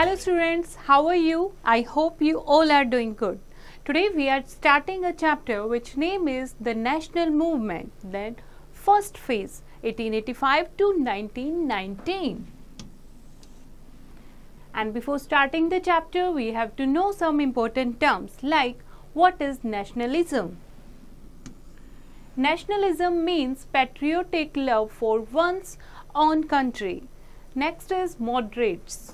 Hello students, how are you? I hope you all are doing good. Today we are starting a chapter which name is the National Movement, then first phase 1885 to 1919. And before starting the chapter we have to know some important terms like what is nationalism? Nationalism means patriotic love for one's own country. Next is moderates.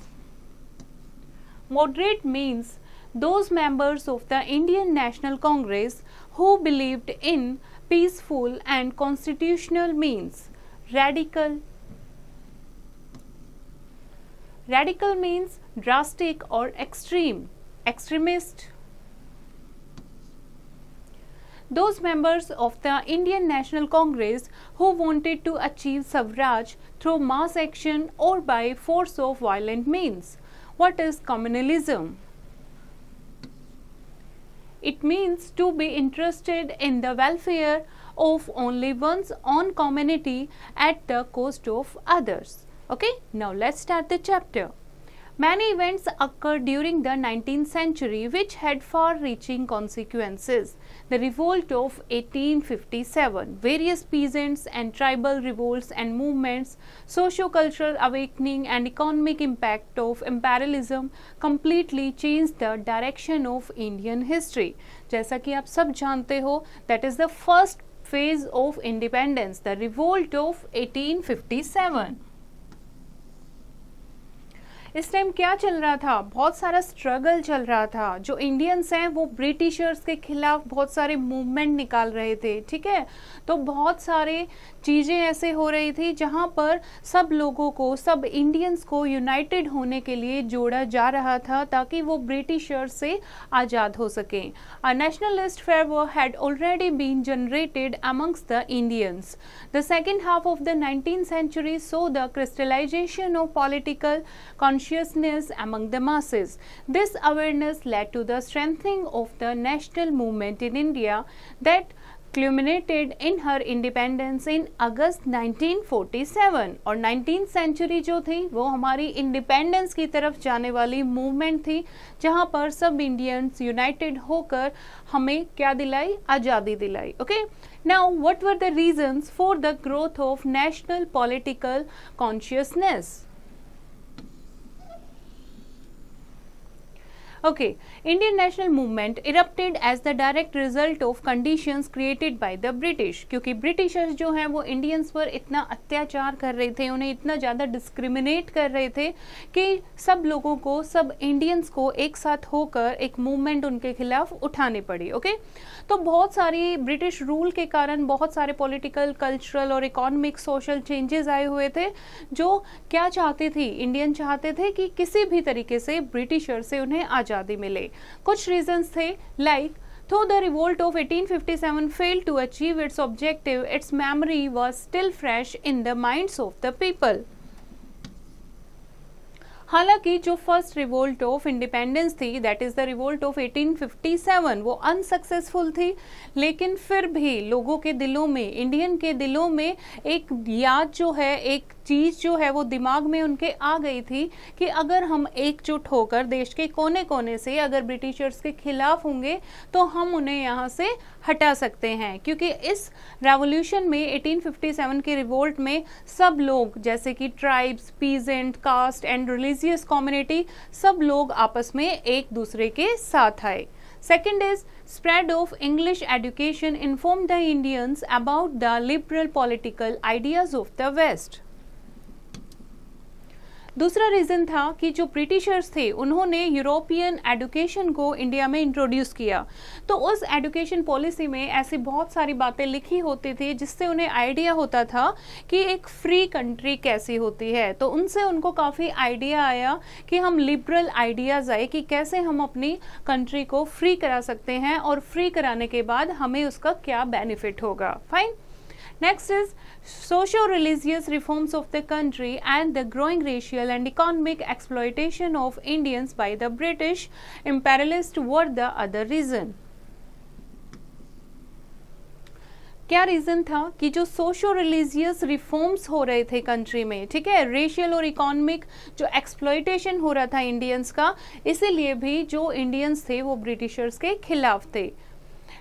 Moderate means those members of the Indian National Congress who believed in peaceful and constitutional means. Radical. Radical means drastic or extreme. Extremist. Those members of the Indian National Congress who wanted to achieve suffrage through mass action or by force of violent means. What is communalism? It means to be interested in the welfare of only one's own community at the cost of others. Okay, now let's start the chapter. Many events occurred during the 19th century which had far-reaching consequences. The revolt of 1857, various peasants and tribal revolts and movements, socio-cultural awakening and economic impact of imperialism completely changed the direction of Indian history. जैसा कि आप सब जानते हो, that is the first phase of independence, the revolt of 1857. इस time क्या चल रहा था? बहुत सारा स्ट्रगल चल रहा था. जो इंडियंस हैं वो ब्रिटिशर्स के खिलाफ बहुत सारे मूवमेंट निकाल रहे थे. ठीक है, तो बहुत सारे चीज़ें ऐसे हो रही थी जहां पर सब लोगों को, सब इंडियंस को यूनाइटेड होने के लिए जोड़ा जा रहा था ताकि वो ब्रिटिशर्स से आज़ाद हो सकें. A nationalist fervour had already been generated amongst the Indians. The second half of the 19th century saw the crystallization of political consciousness among the masses. This awareness led to the strengthening of the national movement in India that culminated in her independence in August 1947. और 19th century जो थी वो हमारी independence की तरफ जाने वाली movement थी जहाँ पर सब इंडियंस यूनाइटेड होकर हमें क्या दिलाई? आज़ादी दिलाई. Okay, now what were the reasons for the growth of national political consciousness? Okay, Indian national movement erupted as the direct result of conditions created by the British. क्योंकि ब्रिटिशर्स जो हैं वो इंडियंस पर इतना अत्याचार कर रहे थे, उन्हें इतना ज़्यादा डिस्क्रिमिनेट कर रहे थे कि सब लोगों को, सब इंडियंस को एक साथ होकर एक मूवमेंट उनके खिलाफ उठानी पड़ी. ओके, तो बहुत सारी ब्रिटिश रूल के कारण बहुत सारे पॉलिटिकल, कल्चरल और इकोनॉमिक, सोशल चेंजेस आए हुए थे जो क्या चाहते थे? इंडियन चाहते थे कि किसी भी तरीके से ब्रिटिशर से उन्हें आज़ादी मिले. कुछ रीजंस थे like though the revolt of 1857 failed to achieve its objective, its memory was still fresh in the minds of the people. हालांकि जो फर्स्ट रिवोल्ट ऑफ इंडिपेंडेंस थी, that is the revolt of 1857, वो unsuccessful थी, लेकिन फिर भी लोगों के दिलों में, इंडियन के दिलों में एक याद जो है, एक चीज़ जो है वो दिमाग में उनके आ गई थी कि अगर हम एकजुट होकर देश के कोने कोने से अगर ब्रिटिशर्स के खिलाफ होंगे तो हम उन्हें यहाँ से हटा सकते हैं. क्योंकि इस रेवोल्यूशन में 1857 के रिवोल्ट में सब लोग जैसे कि tribes, peasant, caste and religious community, सब लोग आपस में एक दूसरे के साथ आए. Second is spread of English education informed the Indians about the liberal political ideas of the West. दूसरा रीज़न था कि जो ब्रिटिशर्स थे उन्होंने यूरोपियन एजुकेशन को इंडिया में इंट्रोड्यूस किया. तो उस एजुकेशन पॉलिसी में ऐसी बहुत सारी बातें लिखी होती थी जिससे उन्हें आइडिया होता था कि एक फ्री कंट्री कैसी होती है. तो उनसे उनको काफ़ी आइडिया आया कि हम लिबरल आइडियाज़ आए कि कैसे हम अपनी कंट्री को फ्री करा सकते हैं और फ्री कराने के बाद हमें उसका क्या बेनिफिट होगा. Fine. Next is socio-religious reforms of the country and the growing racial and economic exploitation of Indians by the British imperialists were the other reason. क्या रीजन था कि जो सोशो रिलीजियस रिफॉर्म्स हो रहे थे कंट्री में, ठीक है, रेशियल और इकोनॉमिक जो एक्सप्लॉयटेशन हो रहा था इंडियंस का, इसीलिए भी जो इंडियंस थे वो ब्रिटिशर्स के खिलाफ थे।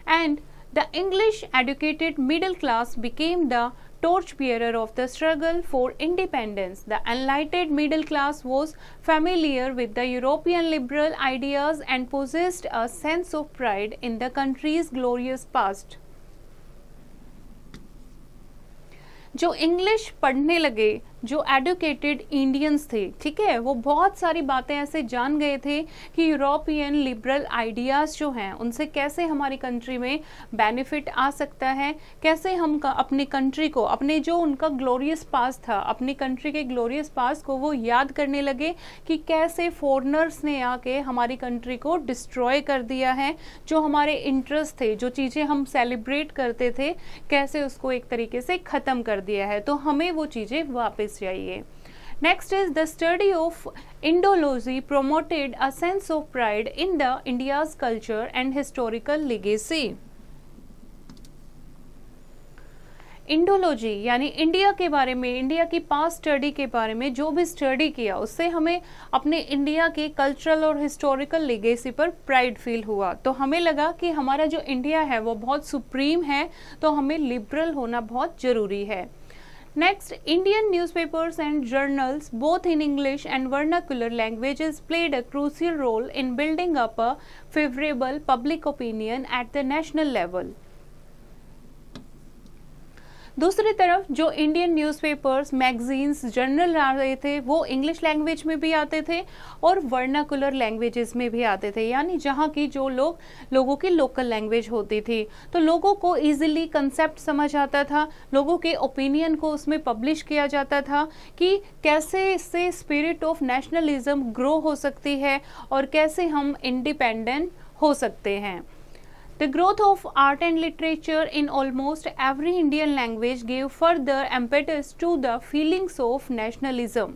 And the English educated middle class became the torchbearer of the struggle for independence. The enlightened middle class was familiar with the European liberal ideas and possessed a sense of pride in the country's glorious past. जो English पढ़ने लगे, जो educated Indians थे, ठीक है, वो बहुत सारी बातें ऐसे जान गए थे कि यूरोपियन लिबरल आइडियाज़ जो हैं उनसे कैसे हमारी कंट्री में बेनिफिट आ सकता है, कैसे हम अपनी कंट्री को, अपने जो उनका ग्लोरियस पास्ट था, अपनी कंट्री के ग्लोरियस पास्ट को वो याद करने लगे कि कैसे फॉरेनर्स ने आके हमारी कंट्री को डिस्ट्रॉय कर दिया है, जो हमारे इंटरेस्ट थे, जो चीज़ें हम सेलिब्रेट करते थे, कैसे उसको एक तरीके से ख़त्म कर दिया है। तो हमें वो चीज़ें वापस चाहिए। Next is the study of Indology promoted a sense of pride in the India's culture and historical legacy. Indology यानी इंडिया के बारे में, इंडिया की पास्ट स्टडी के बारे में जो भी स्टडी किया उससे हमें अपने इंडिया के कल्चरल और हिस्टोरिकल लेगेसी पर प्राइड फील हुआ। तो हमें लगा कि हमारा जो इंडिया है वो बहुत सुप्रीम है, तो हमें लिबरल होना बहुत ज़रूरी है। Next, Indian newspapers and journals, both in English and vernacular languages, played a crucial role in building up a favorable public opinion at the national level. दूसरी तरफ जो इंडियन न्यूज़पेपर्स, मैगजीन्स, जर्नल आ रहे थे वो इंग्लिश लैंग्वेज में भी आते थे और वर्नाकुलर लैंग्वेजेस में भी आते थे, यानी जहाँ की जो लोगों की लोकल लैंग्वेज होती थी, तो लोगों को इजीली कंसेप्ट समझ आता था, लोगों के ओपिनियन को उसमें पब्लिश किया जाता था कि कैसे इससे स्पिरिट ऑफ नेशनलिज्म ग्रो हो सकती है और कैसे हम इंडिपेंडेंट हो सकते हैं। The growth of art and literature in almost every Indian language gave further impetus to the feelings of nationalism.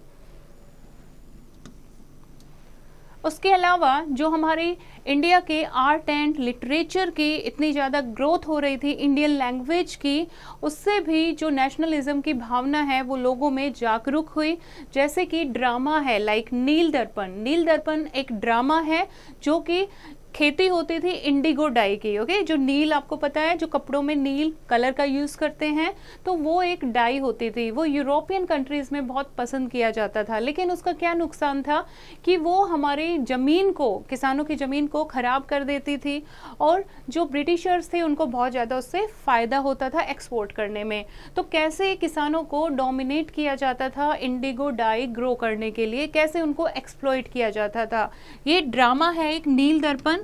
उसके अलावा जो हमारे इंडिया के आर्ट एंड लिटरेचर की इतनी ज़्यादा ग्रोथ हो रही थी, इंडियन लैंग्वेज की, उससे भी जो नेशनलिज्म की भावना है वो लोगों में जागरूक हुई। जैसे कि ड्रामा है लाइक नील दर्पण। नील दर्पण एक ड्रामा है जो कि खेती होती थी इंडिगो डाई की, ओके, जो नील आपको पता है, जो कपड़ों में नील कलर का यूज़ करते हैं, तो वो एक डाई होती थी, वो यूरोपियन कंट्रीज़ में बहुत पसंद किया जाता था। लेकिन उसका क्या नुकसान था कि वो हमारी ज़मीन को, किसानों की ज़मीन को ख़राब कर देती थी और जो ब्रिटिशर्स थे उनको बहुत ज़्यादा उससे फ़ायदा होता था एक्सपोर्ट करने में। तो कैसे किसानों को डोमिनेट किया जाता था इंडिगो डाई ग्रो करने के लिए, कैसे उनको एक्सप्लॉइट किया जाता था, ये ड्रामा है एक नील दर्पण,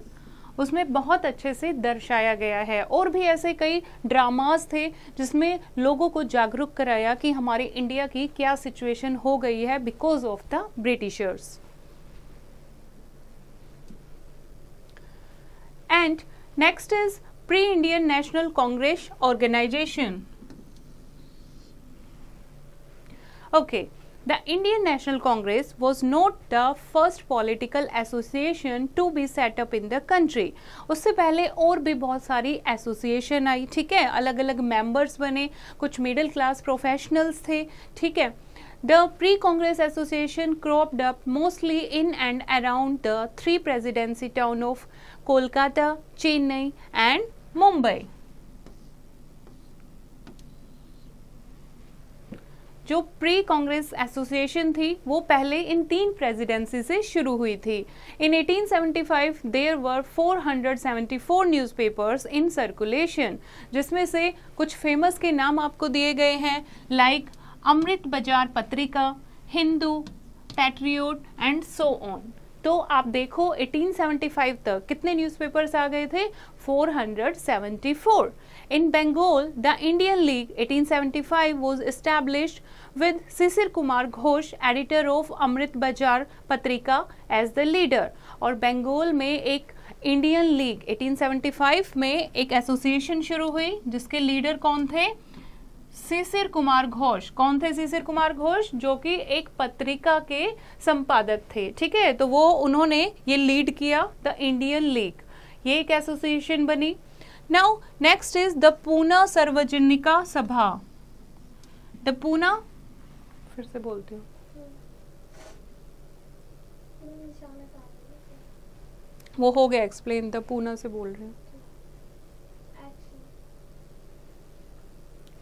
उसमें बहुत अच्छे से दर्शाया गया है। और भी ऐसे कई ड्रामास थे जिसमें लोगों को जागरूक कराया कि हमारे इंडिया की क्या सिचुएशन हो गई है because of the Britishers. And next is pre Indian National Congress organisation. Okay, The Indian National Congress was not the first political association to be set up in the country. उससे पहले और भी बहुत सारी association आई, ठीक है, अलग अलग मेंबर्स बने, कुछ मिडिल क्लास प्रोफेशनल्स थे, ठीक है। The pre-Congress association cropped up mostly in and around the three presidency town of Kolkata, Chennai and Mumbai. जो प्री कांग्रेस एसोसिएशन थी वो पहले इन 3 प्रेसिडेंसी से शुरू हुई थी। In 1875 there were 474 newspapers in circulation, जिसमें से कुछ फेमस के नाम आपको दिए गए हैं लाइक अमृत बाजार पत्रिका, Hindu, patriot and so on. तो आप देखो 1875 तक कितने न्यूज़पेपर्स आ गए थे, 474। In Bengal, the Indian League 1875 was established with Sisir Kumar Ghosh, editor of Amrit Bazar Patrika, as the leader. और बंगाल में एक इंडियन लीग 1875 में एक एसोसिएशन शुरू हुई जिसके लीडर कौन थे, शिशिर कुमार घोष। कौन थे शिशिर कुमार घोष, जो कि एक पत्रिका के संपादक थे, ठीक है। तो वो उन्होंने ये लीड किया द इंडियन लीग, ये एक एसोसिएशन बनी। Now next is the Poona Sarvajanik Sabha. The Poona, फिर से बोलती हूँ, वो हो गया एक्सप्लेन, द पूना से बोल रही हूँ।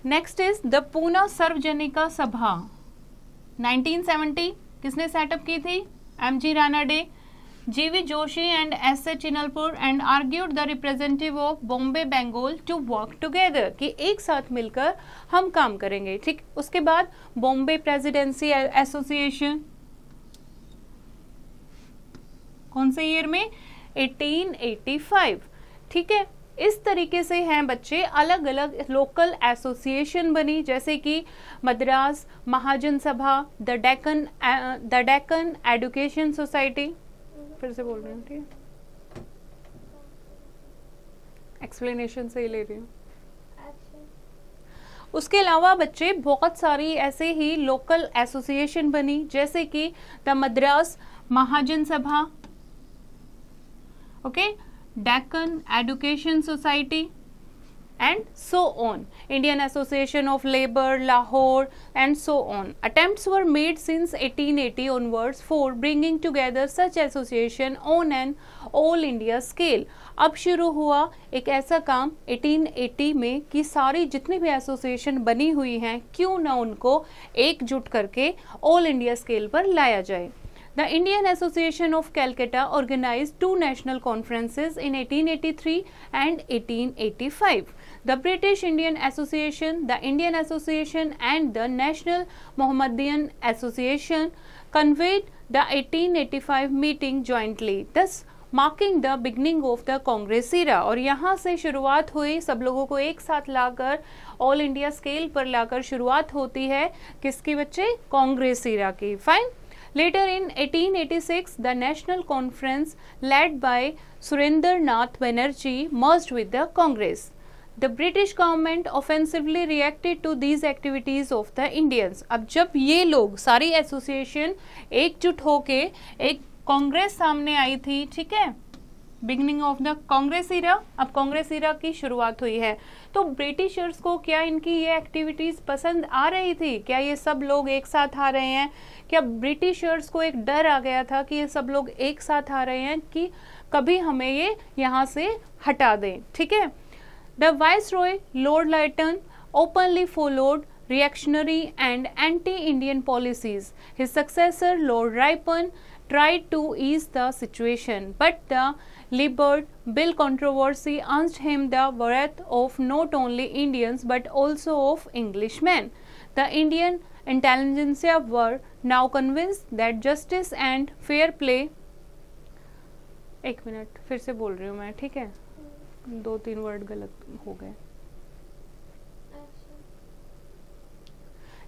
Next is the Poona Sarvajanik सभा 1970 किसने सेटअप की थी? MG Ranade, GV Joshi and SA. Chiplunkar and argued the representative of Bombay Bengal to work together, कि एक साथ मिलकर हम काम करेंगे। ठीक, उसके बाद बॉम्बे प्रेसिडेंसी एसोसिएशन कौन से ईयर में? 1885। ठीक है, इस तरीके से हैं बच्चे, अलग अलग लोकल एसोसिएशन बनी, जैसे कि मद्रास महाजन सभा, द डेक्कन एजुकेशन सोसाइटी, फिर से बोल रही हूँ, ठीक है, एक्सप्लेनेशन से ही ले रही हूँ। उसके अलावा बच्चे बहुत सारी ऐसे ही लोकल एसोसिएशन बनी, जैसे कि द मद्रास महाजन सभा, okay, Deccan education society and so on, Indian Association of Labour, Lahore and so on. Attempts were made since 1880 onwards for bringing together such association on an all India scale. अब शुरू हुआ एक ऐसा काम 1880 में कि सारी जितनी भी एसोसिएशन बनी हुई हैं, क्यों ना उनको एकजुट करके ऑल इंडिया स्केल पर लाया जाए। The Indian Association of Calcutta organized two national conferences in 1883 and 1885. The British Indian Association, the Indian Association and the National Mohammedan Association convened the 1885 meeting jointly, thus marking the beginning of the Congress era. और यहाँ से शुरुआत हुई, सब लोगों को एक साथ लाकर ऑल इंडिया स्केल पर लाकर शुरुआत होती है किसकी बच्चे? कांग्रेस इरा की। Fine. Later in 1886, the National Conference led by Surendra Nath Banerjee merged with the Congress. The British government offensively reacted to these activities of the Indians. अब जब ये लोग सारी एसोसिएशन एकजुट होके एक कांग्रेस सामने आई थी, ठीक है, बिगनिंग ऑफ द कांग्रेस इरा, अब कांग्रेस इरा की शुरुआत हुई है, तो ब्रिटिशर्स को क्या इनकी ये एक्टिविटीज पसंद आ रही थी? क्या ये सब लोग एक साथ आ रहे हैं? क्या ब्रिटिशर्स को एक डर आ गया था कि ये सब लोग एक साथ आ रहे हैं कि कभी हमें ये यहाँ से हटा दें? ठीक है, the viceroy Lord lighten openly followed reactionary and anti-Indian policies. His successor, Lord Ripon, tried to ease the situation, but the Libbard Bill controversy earned him the wrath of not only Indians but also of Englishmen. The Indian intelligentsia were now convinced that justice and fair play, एक minute फिर से बोल रही हूँ मैं, ठीक है, 2-3 word गलत हो गए।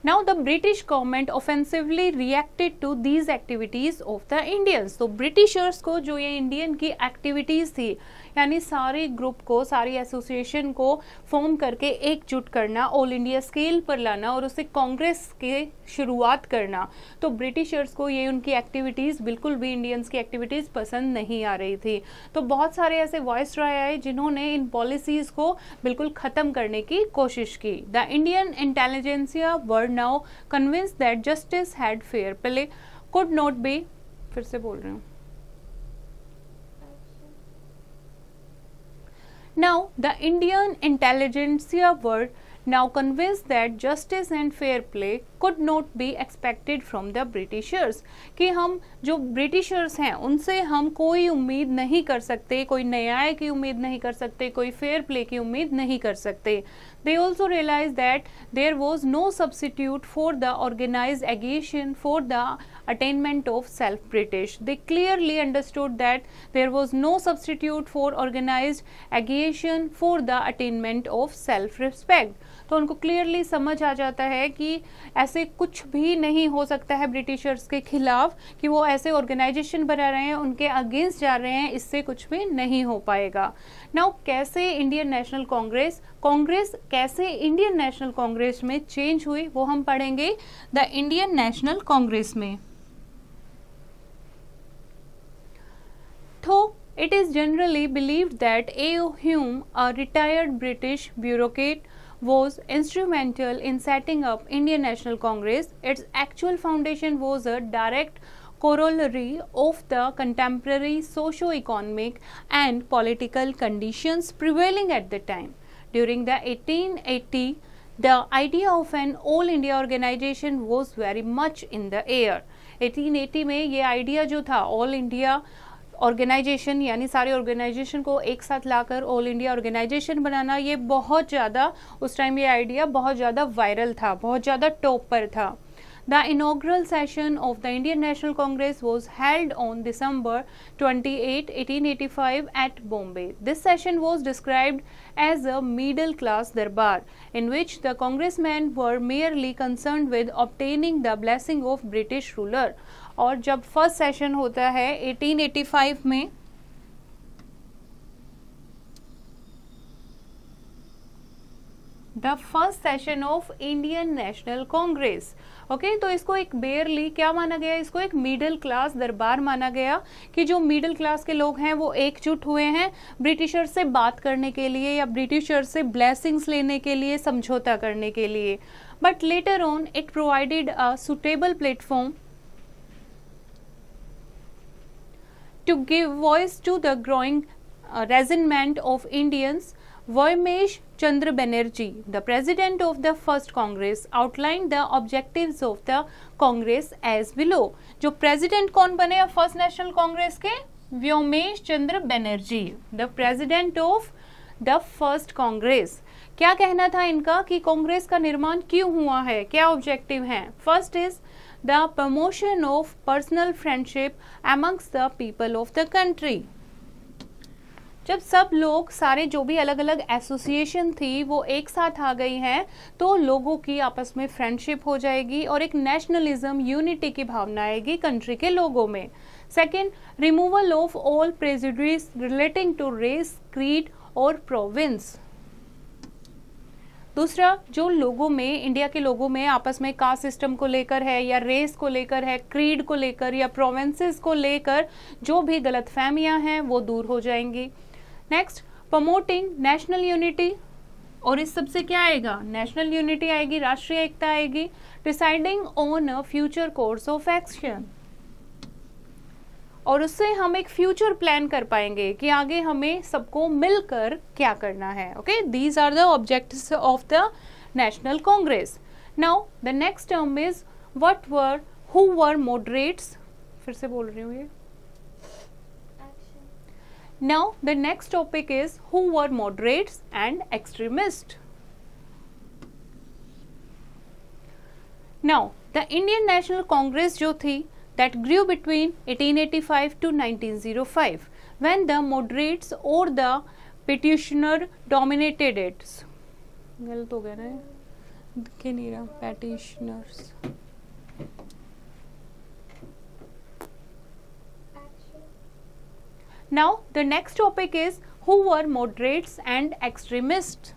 Now the British government offensively reacted to these activities of the Indians. तो ब्रिटिशर्स को जो ये इंडियन की एक्टिविटीज थी, यानी सारे ग्रुप को, सारी एसोसिएशन को फॉर्म करके एकजुट करना, ऑल इंडिया स्केल पर लाना और उसे कांग्रेस के शुरुआत करना, तो ब्रिटिशर्स को ये उनकी एक्टिविटीज बिल्कुल भी इंडियंस की एक्टिविटीज पसंद नहीं आ रही थी। तो बहुत सारे ऐसे वॉइस रॉय आए जिन्होंने इन पॉलिसीज को बिल्कुल खत्म करने की कोशिश की। The Indian intelligentsia were now convinced that justice had fair play could not be, फिर से बोल रही हूँ। Now the Indian intelligentsia were now convinced that justice and fair play could not be expected from the Britishers, कि हम जो Britishers हैं उनसे हम कोई उम्मीद नहीं कर सकते, कोई न्याय की उम्मीद नहीं कर सकते, कोई फेयर प्ले की उम्मीद नहीं कर सकते। They also realized that there was no substitute for the organized agitation for the attainment of self-British. They clearly understood that there was no substitute for organized agitation for the attainment of self-respect. तो उनको clearly समझ आ जाता है कि ऐसे कुछ भी नहीं हो सकता है ब्रिटिशर्स के खिलाफ, कि वो ऐसे ऑर्गेनाइजेशन बना रहे हैं, उनके अगेंस्ट जा रहे हैं, इससे कुछ भी नहीं हो पाएगा। नाउ कैसे इंडियन नेशनल कांग्रेस कैसे इंडियन नेशनल कांग्रेस में चेंज हुई, वो हम पढ़ेंगे द इंडियन नेशनल कांग्रेस में। तो It is generally believed that A.O. Hume, a retired British bureaucrat, was instrumental in setting up Indian National Congress. Its actual foundation was a direct corollary of the contemporary socio-economic and political conditions prevailing at the time. During the 1880, the idea of an all India organization was very much in the air. 1880 में ये idea जो था all India organisation यानी सारे organisation को एक साथ लाकर all India organisation बनाना, ये बहुत ज़्यादा उस टाइम ये आइडिया बहुत ज़्यादा वायरल था, बहुत ज़्यादा टॉप पर था. The inaugural session of the Indian National Congress was held on December 28, 1885 at Bombay. This session was described as a middle-class darbar, in which the congressmen were merely concerned with obtaining the blessing of British ruler. और जब first session होता है 1885 में, the first session of Indian National Congress, okay, तो इसको एक बेयरली क्या माना गया, इसको एक मिडिल क्लास दरबार माना गया कि जो मिडिल क्लास के लोग हैं वो एकजुट हुए हैं ब्रिटिशर से बात करने के लिए या ब्रिटिशर से ब्लेसिंग्स लेने के लिए, समझौता करने के लिए. But later on it provided a suitable platform to give voice to the growing resentment of Indians. Voimesh Chandra Banerjee, the president of the first Congress, outlined the objectives of the Congress as below. जो president कौन बने अब first national Congress के? व्योमेश चंद्र Banerjee, the president of the first Congress. क्या कहना था इनका कि कांग्रेस का निर्माण क्यों हुआ है, क्या ऑब्जेक्टिव हैं? First is the promotion of personal friendship amongst the people of the country. जब सब लोग सारे जो भी अलग अलग एसोसिएशन थी वो एक साथ आ गई हैं तो लोगों की आपस में फ्रेंडशिप हो जाएगी और एक नेशनलिज्म, यूनिटी की भावना आएगी कंट्री के लोगों में. Second, removal of all prejudice relating to race, creed और प्रोविंस. दूसरा, जो लोगों में, इंडिया के लोगों में आपस में कास्ट सिस्टम को लेकर है या रेस को लेकर है, क्रीड को लेकर या प्रोविंसेस को लेकर जो भी गलतफहमियां हैं वो दूर हो जाएंगी. नेक्स्ट, प्रमोटिंग नेशनल यूनिटी, और इस सबसे क्या आएगा? नेशनल यूनिटी आएगी, राष्ट्रीय एकता आएगी. Deciding on a future course of action, और उससे हम एक फ्यूचर प्लान कर पाएंगे कि आगे हमें सबको मिलकर क्या करना है. Okay, these are the objectives of the National Congress. Now the next term is what were, who were moderates. फिर से बोल रही हूँ ये. Now the next topic is who were moderates and extremist. Now the Indian National Congress जो थी that grew between 1885 to 1905 when the moderates or the petitioner dominated it. गलत हो गया ना, दिख नहीं रहा, petitioners. Now the next topic is who were moderates and extremists.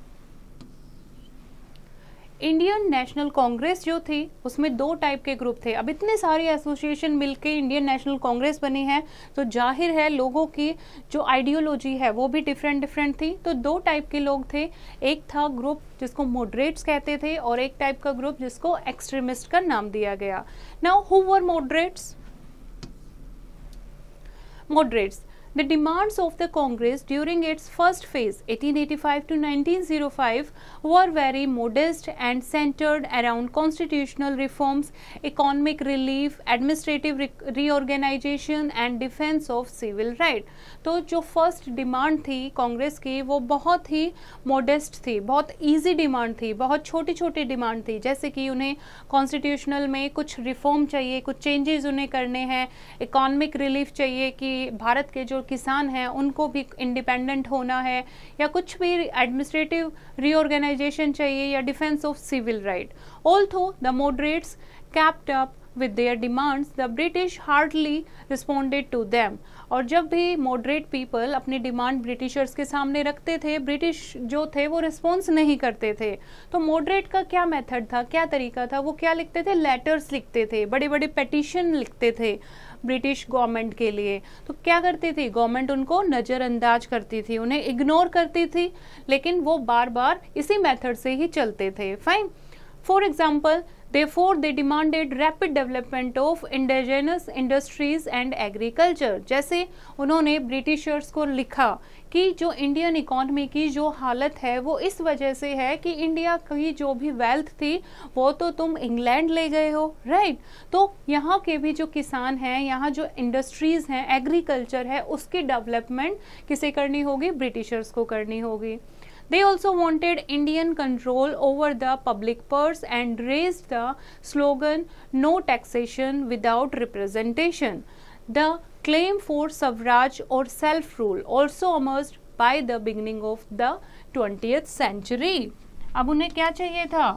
Indian National Congress जो थी उसमें दो टाइप के ग्रुप थे. अब इतने सारे एसोसिएशन मिलके इंडियन नेशनल कांग्रेस बनी है तो जाहिर है लोगों की जो आइडियोलॉजी है वो भी डिफरेंट थी. तो दो टाइप के लोग थे, एक था ग्रुप जिसको मॉडरेट्स कहते थे और एक टाइप का ग्रुप जिसको एक्सट्रीमिस्ट का नाम दिया गया. Now who were moderates? Moderates, the demands of the Congress during its first phase 1885 to 1905 were very modest and centered around constitutional reforms, economic relief, administrative reorganization and defense of civil right. तो जो first demand थी कांग्रेस की वो बहुत ही modest थी, बहुत easy demand थी, बहुत छोटी छोटी डिमांड थी. जैसे कि उन्हें कॉन्स्टिट्यूशनल में कुछ रिफॉर्म चाहिए, कुछ चेंजेस उन्हें करने हैं, इकोनॉमिक रिलीफ चाहिए कि भारत के जो किसान हैं उनको भी इंडिपेंडेंट होना है, या कुछ भी एडमिनिस्ट्रेटिव रीऑर्गेनाइजेशन चाहिए, या defence of civil right. Although the moderates kept up with their demands, the British hardly responded to them. और जब भी मॉडरेट पीपल अपनी डिमांड ब्रिटिशर्स के सामने रखते थे, ब्रिटिश जो थे वो रिस्पॉन्स नहीं करते थे. तो मॉडरेट का क्या मेथड था, क्या तरीका था, वो क्या लिखते थे? लेटर्स लिखते थे, बड़े बड़े पेटिशन लिखते थे, ब्रिटिश गवर्नमेंट के लिए। तो क्या करती थी गवर्नमेंट, उनको नज़रअंदाज करती थी, उन्हें इग्नोर करती थी, लेकिन वो बार बार इसी मेथड से ही चलते थे। Fine. For example, Therefore, they demanded rapid development of indigenous industries and agriculture। जैसे उन्होंने ब्रिटिशर्स को लिखा कि जो इंडियन इकोनॉमी की जो हालत है वो इस वजह से है कि इंडिया की जो भी वेल्थ थी वो तो तुम इंग्लैंड ले गए हो, राइट। तो यहाँ के भी जो किसान हैं, यहाँ जो इंडस्ट्रीज़ हैं, एग्रीकल्चर है, उसकी डेवलपमेंट किसे करनी होगी, ब्रिटिशर्स को करनी होगी। They also wanted Indian control over the public purse and raised the slogan "No taxation without representation." The claim for suffrage or self-rule also emerged by the beginning of the 20th century। अब उन्हें क्या चाहिए था,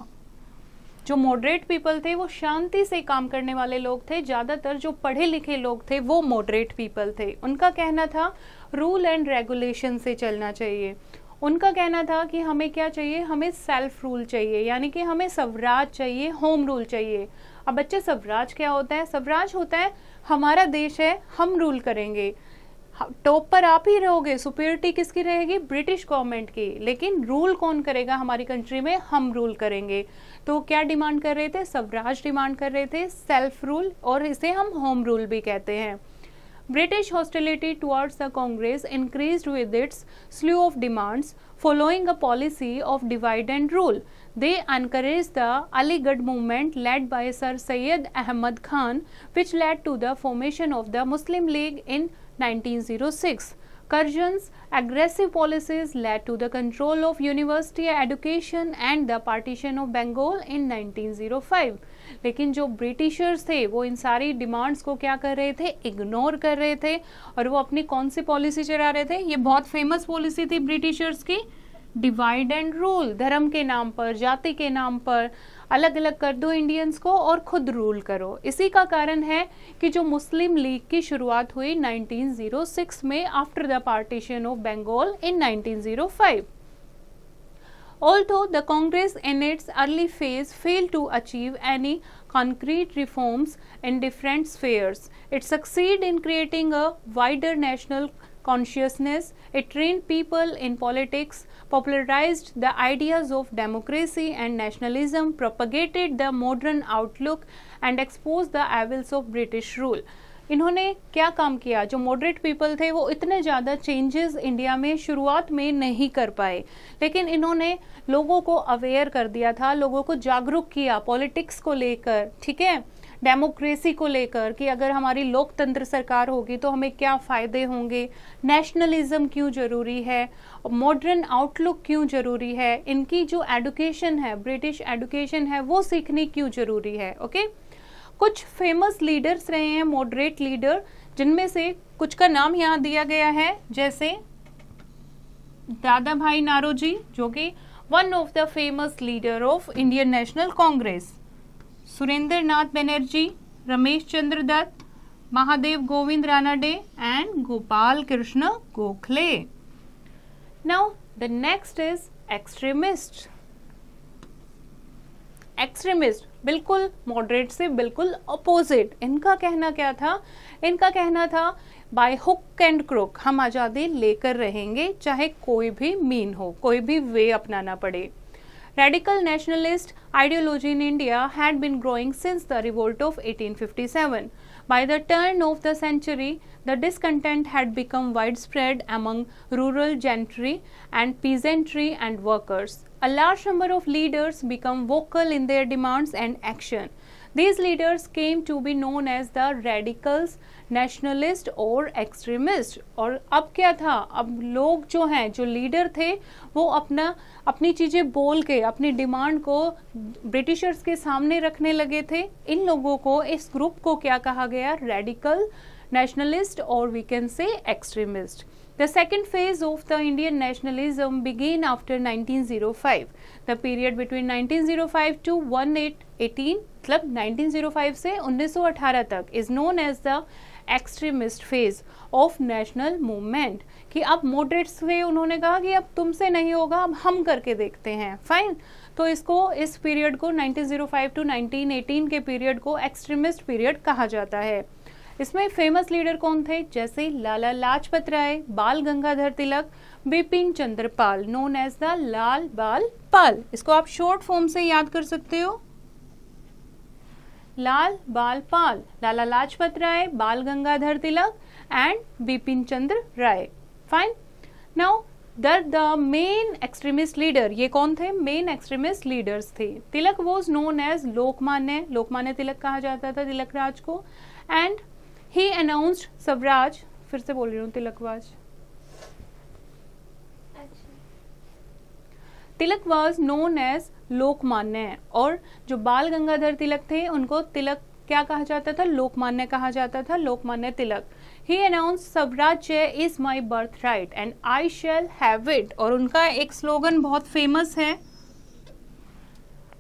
जो moderate people थे वो शांति से काम करने वाले लोग थे, ज़्यादातर जो पढ़े लिखे लोग थे वो मॉडरेट पीपल थे। उनका कहना था रूल एंड रेगुलेशन से चलना चाहिए। उनका कहना था कि हमें क्या चाहिए, हमें सेल्फ रूल चाहिए, यानी कि हमें स्वराज चाहिए, होम रूल चाहिए। अब बच्चे स्वराज क्या होता है, स्वराज होता है हमारा देश है, हम रूल करेंगे, टॉप पर आप ही रहोगे, सुपीरियरिटी किसकी रहेगी, ब्रिटिश गवर्नमेंट की, लेकिन रूल कौन करेगा हमारी कंट्री में, हम रूल करेंगे। तो क्या डिमांड कर रहे थे, स्वराज डिमांड कर रहे थे, सेल्फ रूल, और इसे हम होम रूल भी कहते हैं। British hostility towards the Congress increased with its slew of demands following a policy of divide and rule. They encouraged the Aligarh movement led by Sir Syed Ahmad Khan, which led to the formation of the Muslim League in 1906. Curzon's aggressive policies led to the control of university education and the partition of Bengal in 1905. लेकिन जो Britishers थे वो इन सारी demands को क्या कर रहे थे, इग्नोर कर रहे थे, और वो अपनी कौन सी पॉलिसी चला रहे थे, ये बहुत फेमस पॉलिसी थी ब्रिटिशर्स की, डिवाइड एंड रूल। धर्म के नाम पर, जाति के नाम पर अलग अलग कर दो इंडियंस को और खुद रूल करो। इसी का कारण है कि जो मुस्लिम लीग की शुरुआत हुई 1906 में after the partition of Bengal in 1905। Although the Congress in its early phase failed to achieve any concrete reforms in different spheres, it succeeded in creating a wider national consciousness. It trained people in politics, popularized the ideas of democracy and nationalism, propagated the modern outlook, and exposed the evils of British rule. इन्होंने क्या काम किया, जो moderate people थे वो इतने ज़्यादा changes India में शुरुआत में नहीं कर पाए, लेकिन इन्होंने लोगों को अवेयर कर दिया था, लोगों को जागरूक किया पॉलिटिक्स को लेकर, ठीक है, डेमोक्रेसी को लेकर कि अगर हमारी लोकतंत्र सरकार होगी तो हमें क्या फ़ायदे होंगे, नेशनलिज्म क्यों ज़रूरी है, मॉडर्न आउटलुक क्यों ज़रूरी है, इनकी जो एडुकेशन है, ब्रिटिश एडुकेशन है, वो सीखनी क्यों ज़रूरी है। ओके, कुछ फेमस लीडर्स रहे हैं मॉडरेट लीडर, जिनमें से कुछ का नाम यहाँ दिया गया है, जैसे दादा भाई नारोजी, जो कि one of the famous leader of Indian National Congress, Surendra Nath Banerjee, Ramesh Chandra Dutt, Mahadev Govind Ranade and Gopal Krishna Gokhale. Now the next is extremist. Extremist बिल्कुल मॉडरेट से बिल्कुल अपोजिट। इनका कहना क्या था, इनका कहना था बाय हुक एंड क्रुक हम आज़ादी लेकर रहेंगे, चाहे कोई भी मीन हो, कोई भी वे अपनाना पड़े। Radical nationalist ideology in India had been growing since the revolt of 1857. By the turn of the century, the discontent had become widespread among rural gentry and peasantry and workers. A large number of leaders became vocal in their demands and action. These leaders came to be known as the radicals, nationalist और extremist। और अब क्या था, अब लोग जो हैं, जो लीडर थे, वो अपनी चीज़ें बोल के अपनी डिमांड को ब्रिटिशर्स के सामने रखने लगे थे। इन लोगों को, इस ग्रुप को क्या कहा गया, radical, nationalist or we can say extremist. The second phase of the Indian nationalism began after 1905. The period between 1905 to 1818 मतलब 1905 से 1918 तक is known as the extremist phase of national movement। कि अब मॉडरेट्स से उन्होंने कहा कि अब तुमसे नहीं होगा, अब हम करके देखते हैं, फाइन। तो इस पीरियड को 1905 to 1918 के पीरियड को एक्सट्रीमिस्ट पीरियड कहा जाता है। इसमें फेमस लीडर कौन थे, जैसे लाला लाजपत राय, बाल गंगाधर तिलक, बिपिन चंद्र पाल, नोन एज द लाल बाल पाल। इसको आप शॉर्ट फॉर्म से याद कर सकते हो, लाल बाल पाल, लाला Lajpat Rai, Bal Gangadhar Tilak and Bipin Chandra Rai. Fine. Now the main extremist leader, ये कौन थे, मेन एक्सट्रीमिस्ट लीडर्स थे। Tilak was known as Lokmanya, Lokmanya Tilak कहा जाता था तिलक राज को। एंड ही अनाउंस्ड स्वराज, फिर से बोल रही हूँ तिलकवाज, तिलक वॉज नोन एज लोकमान्य, और जो बाल गंगाधर तिलक थे उनको तिलक क्या कहा जाता था, लोकमान्य कहा जाता था, लोकमान्य तिलक। He announced स्वराज्य is my birthright and I shall have it, और उनका एक स्लोगन बहुत फेमस है।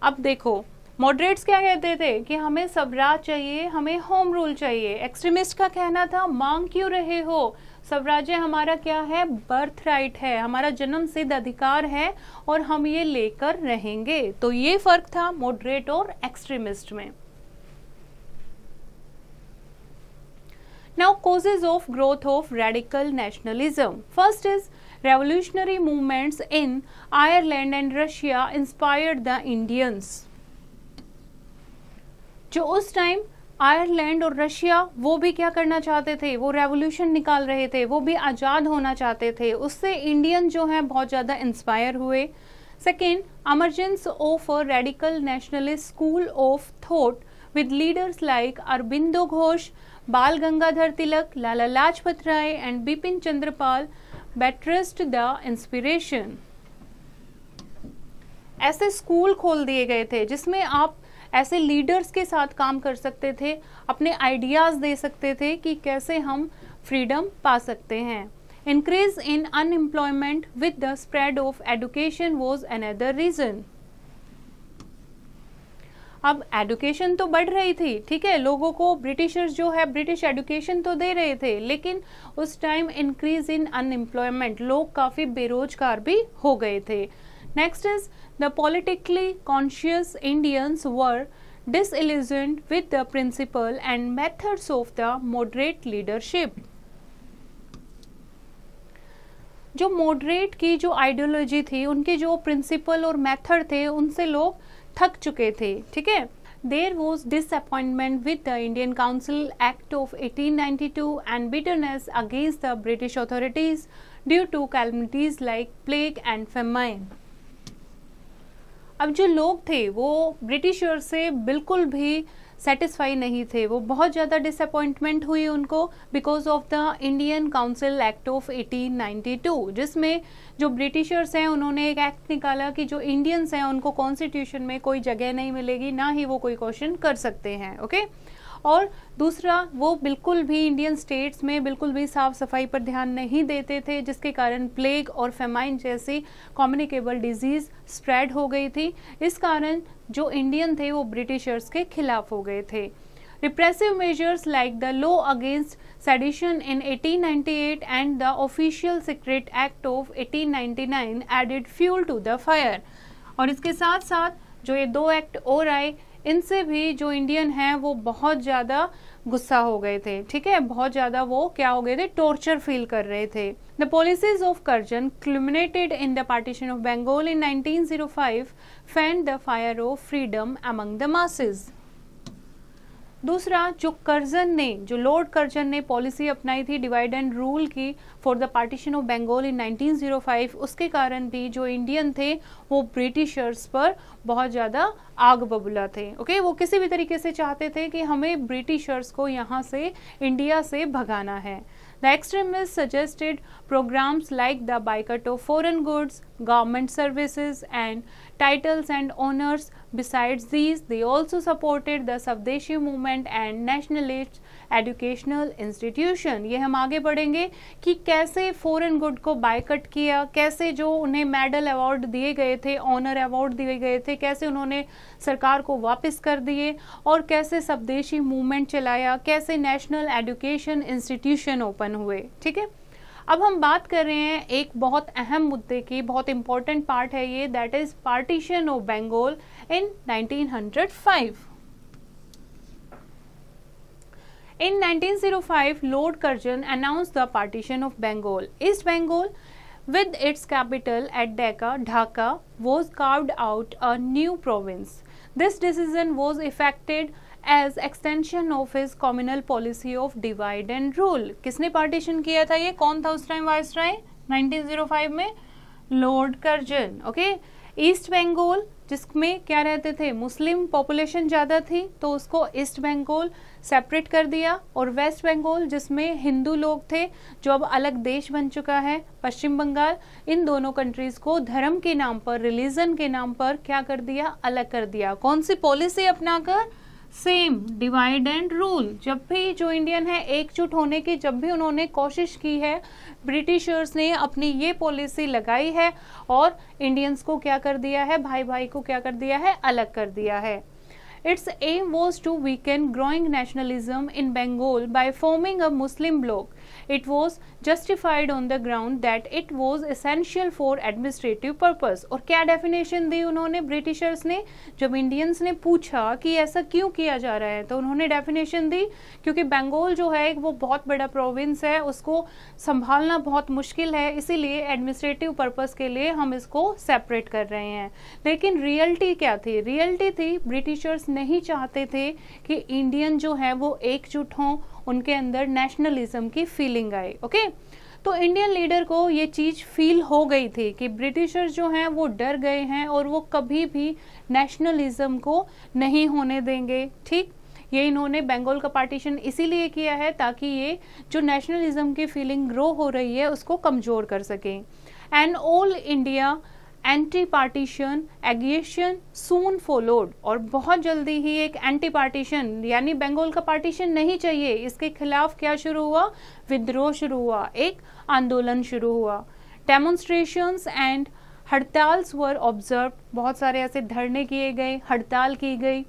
अब देखो मॉडरेट्स क्या कहते थे कि हमें स्वराज चाहिए, हमें होम रूल चाहिए। एक्सट्रीमिस्ट का कहना था मांग क्यों रहे हो, स्वराज्य हमारा क्या है, बर्थ राइट है, हमारा जन्म सिद्ध अधिकार है और हम ये लेकर रहेंगे। तो ये फर्क था मॉडरेट और एक्सट्रीमिस्ट में। Now causes of growth of radical nationalism. First is revolutionary movements in Ireland and Russia inspired the Indians. जो उस टाइम आयरलैंड और रशिया वो भी क्या करना चाहते थे, वो रेवोल्यूशन निकाल रहे थे, वो भी आज़ाद होना चाहते थे, उससे इंडियन जो हैं बहुत ज़्यादा इंस्पायर हुए। Second, emergence of a radical nationalist school of thought with leaders like Aurobindo Ghosh, Bal Gangadhar Tilak, Lala Lajpat Rai and Bipin Chandra Pal buttressed the inspiration. ऐसे स्कूल खोल दिए गए थे जिसमें आप ऐसे लीडर्स के साथ काम कर सकते थे, अपने आइडियाज दे सकते थे कि कैसे हम फ्रीडम पा सकते हैं। Increase in unemployment with the spread of education was another reason. अब एजुकेशन तो बढ़ रही थी, ठीक है, लोगों को ब्रिटिशर्स जो है ब्रिटिश एजुकेशन तो दे रहे थे, लेकिन उस टाइम इंक्रीज इन अनएम्प्लॉयमेंट, लोग काफ़ी बेरोजगार भी हो गए थे। Next is the politically conscious Indians were disillusioned with the principle and methods of the moderate leadership। जो मॉडरेट की जो आइडियोलॉजी थी, उनके जो प्रिंसिपल और मेथड थे, उनसे लोग थक चुके थे, ठीक है। There was disappointment with the Indian council act of 1892 and bitterness against the British authorities due to calamities like plague and famine. अब जो लोग थे वो ब्रिटिशर से बिल्कुल भी सेटिस्फाई नहीं थे, वो बहुत ज़्यादा डिसअपॉइंटमेंट हुई उनको because of the Indian council act of 1892, जिसमें जो ब्रिटिशर्स हैं उन्होंने एक एक्ट निकाला कि जो इंडियंस हैं उनको कॉन्स्टिट्यूशन में कोई जगह नहीं मिलेगी, ना ही वो कोई क्वेश्चन कर सकते हैं, ओके। और दूसरा, वो बिल्कुल भी इंडियन स्टेट्स में बिल्कुल भी साफ सफाई पर ध्यान नहीं देते थे, जिसके कारण प्लेग और फेमाइन जैसी कम्युनिकेबल डिजीज स्प्रेड हो गई थी। इस कारण जो इंडियन थे वो ब्रिटिशर्स के खिलाफ हो गए थे। Repressive measures like the law against sedition in 1898 and the official secret act of 1899 added fuel to the fire. और इसके साथ साथ जो ये दो एक्ट और आए, इनसे भी जो इंडियन हैं वो बहुत ज़्यादा गुस्सा हो गए थे, ठीक है, बहुत ज़्यादा वो क्या हो गए थे, टॉर्चर फील कर रहे थे। The policies of Curzon culminated in the partition of Bengal in 1905 fanned the fire of freedom among the masses। दूसरा, जो कर्जन ने, जो लॉर्ड कर्जन ने पॉलिसी अपनाई थी डिवाइड एंड रूल की for the partition of Bengal in 1905, उसके कारण भी जो इंडियन थे वो ब्रिटिशर्स पर बहुत ज़्यादा आग बबूला थे, ओके। वो किसी भी तरीके से चाहते थे कि हमें ब्रिटिशर्स को यहाँ से, इंडिया से भगाना है। The extremists suggested programs like the boycott of foreign goods, government services and titles and honors. Besides these, they also supported the Swadeshi movement and nationalist educational institution। ये हम आगे बढ़ेंगे कि कैसे फॉरेन गुड को boycott किया, कैसे जो उन्हें मेडल अवार्ड दिए गए थे, ऑनर अवार्ड दिए गए थे, कैसे उन्होंने सरकार को वापस कर दिए, और कैसे स्वदेशी मूवमेंट चलाया, कैसे नेशनल एजुकेशन इंस्टीट्यूशन ओपन हुए, ठीक है। अब हम बात कर रहे हैं एक बहुत अहम मुद्दे की, बहुत इंपॉर्टेंट पार्ट है ये, that is partition of Bengal in 1905। In 1905, Lord Curzon announced the partition of Bengal. East Bengal, with its capital at Dhaka, was carved out a new province. This decision was effected as extension of his communal policy of divide and rule. किसने partition किया था ये? कौन था उस time viceroy 1905 में? Lord Curzon. Okay. East Bengal जिसमें क्या रहते थे, मुस्लिम पॉपुलेशन ज़्यादा थी, तो उसको ईस्ट बंगाल सेपरेट कर दिया. और वेस्ट बंगाल जिसमें हिंदू लोग थे, जो अब अलग देश बन चुका है, पश्चिम बंगाल, इन दोनों कंट्रीज को धर्म के नाम पर, रिलीजन के नाम पर क्या कर दिया, अलग कर दिया. कौन सी पॉलिसी अपनाकर? Same, divide and rule. जब भी जो इंडियन है एकजुट होने की जब भी उन्होंने कोशिश की है, ब्रिटिशर्स ने अपनी ये पॉलिसी लगाई है और इंडियंस को क्या कर दिया है, भाई भाई को क्या कर दिया है, अलग कर दिया है. Its aim was to weaken growing nationalism in Bengal by forming a Muslim bloc. It was justified on the ground that it was essential for administrative purpose. और क्या डेफिनेशन दी उन्होंने ब्रिटिशर्स ने? जब इंडियंस ने पूछा कि ऐसा क्यों किया जा रहा है, तो उन्होंने डेफिनेशन दी क्योंकि बंगाल जो है वो बहुत बड़ा प्रोविंस है, उसको संभालना बहुत मुश्किल है, इसीलिए एडमिनिस्ट्रेटिव पर्पस के लिए हम इसको सेपरेट कर रहे हैं. लेकिन रियलिटी क्या थी? रियलिटी थी ब्रिटिशर्स नहीं चाहते थे कि इंडियन जो है वो एकजुट हों, उनके अंदर नेशनलिज्म की फीलिंग आए. ओके. तो इंडियन लीडर को ये चीज़ फील हो गई थी कि ब्रिटिशर्स जो हैं वो डर गए हैं और वो कभी भी नेशनलिज्म को नहीं होने देंगे. ठीक. ये इन्होंने बंगाल का पार्टीशन इसीलिए किया है ताकि ये जो नेशनलिज्म की फीलिंग ग्रो हो रही है उसको कमज़ोर कर सकें. And all India anti partition agitation soon followed. और बहुत जल्दी ही एक एंटी पार्टीशन यानी बंगाल का पार्टीशन नहीं चाहिए, इसके खिलाफ क्या शुरू हुआ? विद्रोह शुरू हुआ, एक आंदोलन शुरू हुआ. Demonstrations and hartals were observe. बहुत सारे ऐसे धरने किए गए, हड़ताल की गई.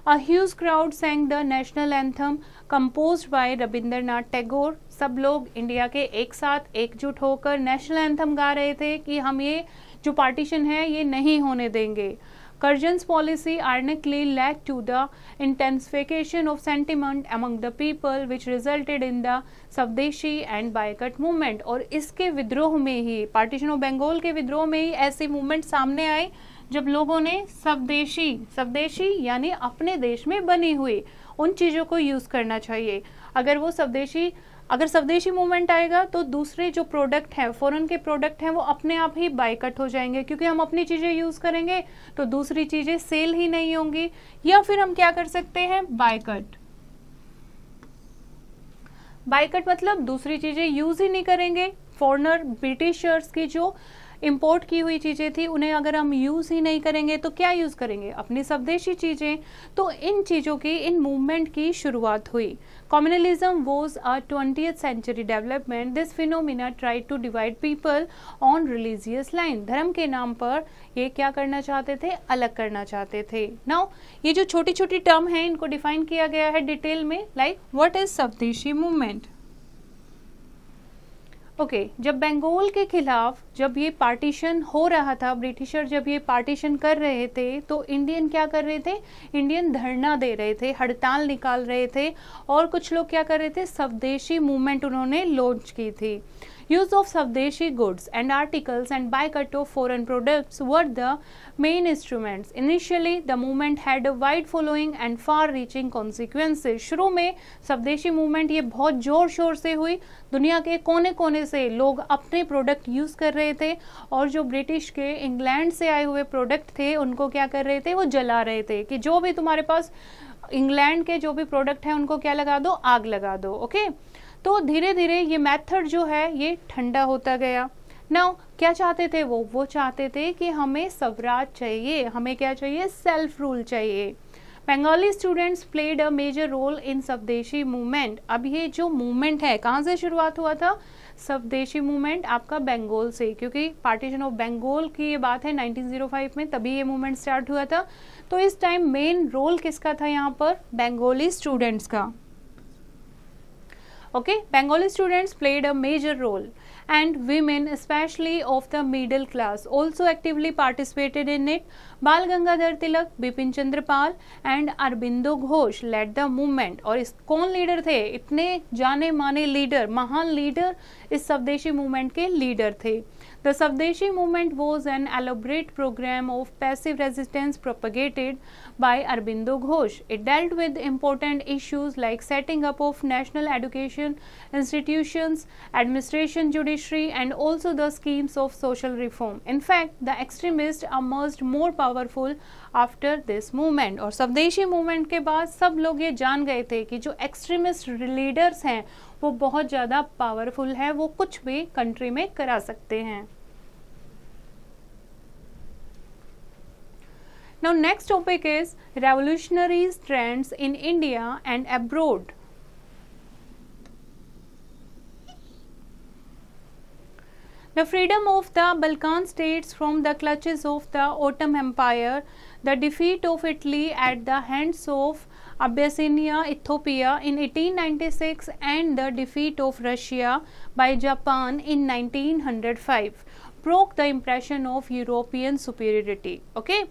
A huge crowd sang the national anthem composed by Rabindranath Tagore. सब लोग इंडिया के एक साथ एकजुट होकर नेशनल एंथम गा रहे थे कि हम ये जो पार्टीशन है ये नहीं होने देंगे. Curzon's policy ironically led to the intensification of sentiment among the people which resulted in the स्वदेशी एंड बायकट मूवमेंट. और इसके विद्रोह में ही, पार्टीशन ऑफ बंगाल के विद्रोह में ही ऐसी मूवमेंट सामने आई जब लोगों ने स्वदेशी यानी अपने देश में बनी हुई उन चीज़ों को यूज़ करना चाहिए. अगर स्वदेशी मूवमेंट आएगा तो दूसरे जो प्रोडक्ट हैं, फॉरेन के प्रोडक्ट हैं, वो अपने आप ही बायकट हो जाएंगे क्योंकि हम अपनी चीज़ें यूज़ करेंगे तो दूसरी चीज़ें सेल ही नहीं होंगी. या फिर हम क्या कर सकते हैं? बायकट मतलब दूसरी चीज़ें यूज़ ही नहीं करेंगे. फॉरेनर ब्रिटिशर्स की जो इंपोर्ट की हुई चीज़ें थी उन्हें अगर हम यूज़ ही नहीं करेंगे तो क्या यूज़ करेंगे? अपनी स्वदेशी चीज़ें. तो इन चीज़ों की, इन मूवमेंट की शुरुआत हुई. Communalism was a 20th century development. This phenomena tried to divide people on religious line. धर्म के नाम पर ये क्या करना चाहते थे? अलग करना चाहते थे. नाउ ये जो छोटी छोटी टर्म है इनको डिफाइन किया गया है डिटेल में, लाइक व्हाट इज स्वदेशी मूवमेंट. ओके. जब बंगाल के खिलाफ जब ये पार्टीशन हो रहा था, ब्रिटिशर जब ये पार्टीशन कर रहे थे, तो इंडियन क्या कर रहे थे? इंडियन धरना दे रहे थे, हड़ताल निकाल रहे थे. और कुछ लोग क्या कर रहे थे? स्वदेशी मूवमेंट उन्होंने लॉन्च की थी. Use of Swadeshi goods and articles and boycott of foreign products were the main instruments. Initially, the movement had a wide following and far-reaching consequences. शुरू में स्वदेशी मूवमेंट ये बहुत जोर शोर से हुई. दुनिया के कोने कोने से लोग अपने प्रोडक्ट यूज़ कर रहे थे और जो ब्रिटिश के इंग्लैंड से आए हुए प्रोडक्ट थे उनको क्या कर रहे थे? वो जला रहे थे कि जो भी तुम्हारे पास इंग्लैंड के जो भी प्रोडक्ट हैं उनको क्या लगा दो? आग लगा दो. ओके. तो धीरे धीरे ये मेथड जो है ये ठंडा होता गया. नाउ क्या चाहते थे वो चाहते थे कि हमें स्वराज चाहिए, हमें क्या चाहिए? सेल्फ रूल चाहिए. Bengali students played a major role in Swadeshi movement. अब ये जो मूवमेंट है कहाँ से शुरुआत हुआ था? स्वदेशी मूवमेंट आपका बंगाल से, क्योंकि पार्टीशन ऑफ बंगाल की ये बात है 1905 में, तभी ये मूवमेंट स्टार्ट हुआ था. तो इस टाइम मेन रोल किसका था यहाँ पर? बंगाली स्टूडेंट्स का. Okay, Bengali students played a major role and women, especially of the middle class, also actively participated in it. Bal Gangadhar Tilak, Bipin Chandra Pal and Aurobindo Ghosh led the movement. और इस कौन leader थे? इतने जाने माने leader, महान leader इस स्वदेशी मूवमेंट के लीडर थे. The Swadeshi movement was an elaborate program of passive resistance propagated by Aurobindo Ghosh. It dealt with important issues like setting up of national education institutions, administration, judiciary, and also the schemes of social reform. In fact, the extremists emerged more powerful after this movement. और स्वदेशी movement के बाद सब लोग ये जान गए थे कि जो एक्सट्रीमिस्ट लीडर्स हैं वो बहुत ज़्यादा पावरफुल है, वो कुछ भी कंट्री में करा सकते हैं. Now next topic is revolutionary trends in India and abroad. The freedom of the Balkan states from the clutches of the Ottoman Empire, the defeat of Italy at the hands of Abyssinia, Ethiopia in 1896 and the defeat of Russia by Japan in 1905 broke the impression of European superiority. Okay.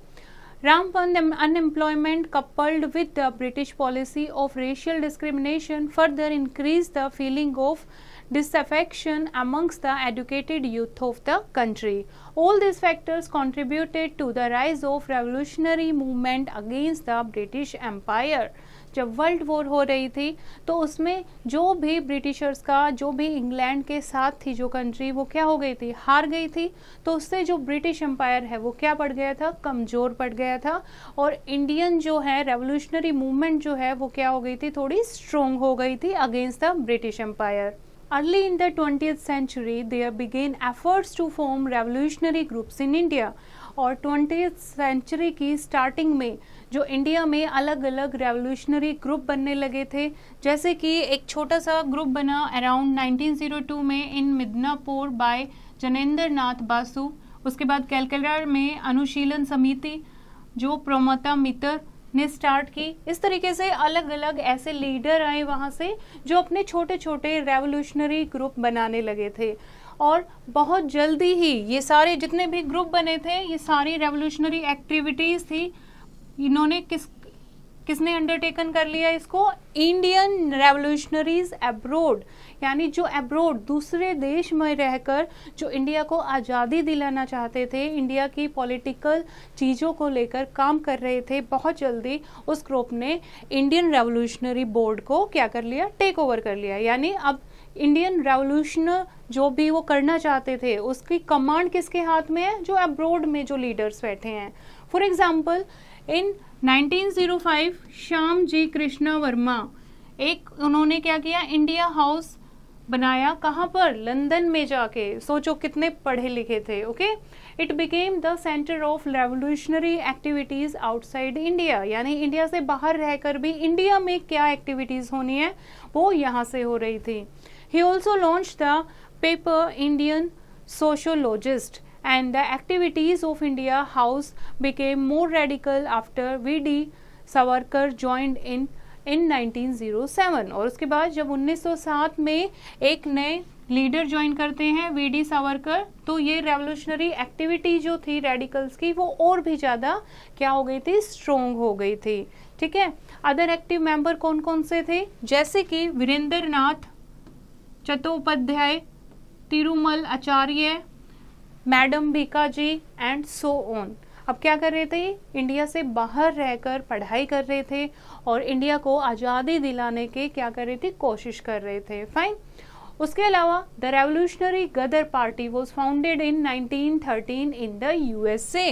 Rampant unemployment coupled with the British policy of racial discrimination further increased the feeling of disaffection amongst the educated youth of the country. All these factors contributed to the rise of revolutionary movement against the British Empire. जब world war हो रही थी तो उसमें जो भी Britishers का, जो भी इंग्लैंड के साथ थी जो कंट्री, वो क्या हो गई थी? हार गई थी. तो उससे जो ब्रिटिश एम्पायर है वो क्या पड़ गया था? कमज़ोर पड़ गया था. और इंडियन जो है रेवोल्यूशनरी मूवमेंट जो है वो क्या हो गई थी? थोड़ी स्ट्रोंग हो गई थी against the British empire. Early in the 20th century, there began efforts to form revolutionary groups in India. और 20th सेंचुरी की स्टार्टिंग में जो इंडिया में अलग अलग रेवोल्यूशनरी ग्रुप बनने लगे थे, जैसे कि एक छोटा सा ग्रुप बना अराउंड 1902 में इन मिदनापुर बाय जनेंद्र नाथ बासु. उसके बाद कलकत्ता में अनुशीलन समिति जो प्रोमता मित्र ने स्टार्ट की. इस तरीके से अलग अलग ऐसे लीडर आए वहाँ से जो अपने छोटे छोटे रेवोल्यूशनरी ग्रुप बनाने लगे थे. और बहुत जल्दी ही ये सारे जितने भी ग्रुप बने थे, ये सारी रेवोल्यूशनरी एक्टिविटीज़ थी, इन्होंने किसने अंडरटेकन कर लिया इसको? इंडियन रेवोल्यूशनरीज अब्रोड, यानी जो अब्रोड दूसरे देश में रहकर जो इंडिया को आज़ादी दिलाना चाहते थे, इंडिया की पॉलिटिकल चीज़ों को लेकर काम कर रहे थे, बहुत जल्दी उस ग्रुप ने इंडियन रेवोल्यूशनरी बोर्ड को क्या कर लिया? टेक ओवर कर लिया. यानी अब इंडियन रेवोल्यूशन जो भी वो करना चाहते थे उसकी कमांड किसके हाथ में है? जो अब्रोड में जो लीडर्स बैठे हैं. For example in 1905 Shyam ji Krishna Verma, एक उन्होंने क्या किया? इंडिया हाउस बनाया. कहाँ पर? लंदन में जाके. सोचो कितने पढ़े लिखे थे. Okay. It became the centre of revolutionary activities outside India, यानी इंडिया से बाहर रहकर भी इंडिया में क्या एक्टिविटीज होनी है वो यहाँ से हो रही थी. He also launched the paper Indian Sociologist, and the activities of India House became more radical after V.D. Savarkar joined in 1907. और उसके बाद जब 1907 में एक नए लीडर ज्वाइन करते हैं वी.डी. सावरकर, तो ये रेवोल्यूशनरी एक्टिविटी जो थी रेडिकल्स की वो और भी ज़्यादा क्या हो गई थी? स्ट्रोंग हो गई थी. ठीक है. अदर एक्टिव मेंबर कौन कौन से थे? जैसे कि Virendra Nath Chattopadhyay, Tirumal Acharya, madam Bhikaji and so on. अब क्या कर रहे थे? इंडिया से बाहर रहकर पढ़ाई कर रहे थे और इंडिया को आज़ादी दिलाने के क्या कर रहे थे? कोशिश कर रहे थे. फाइन. उसके अलावा the revolutionary Ghadar party was founded in 1913 in the USA.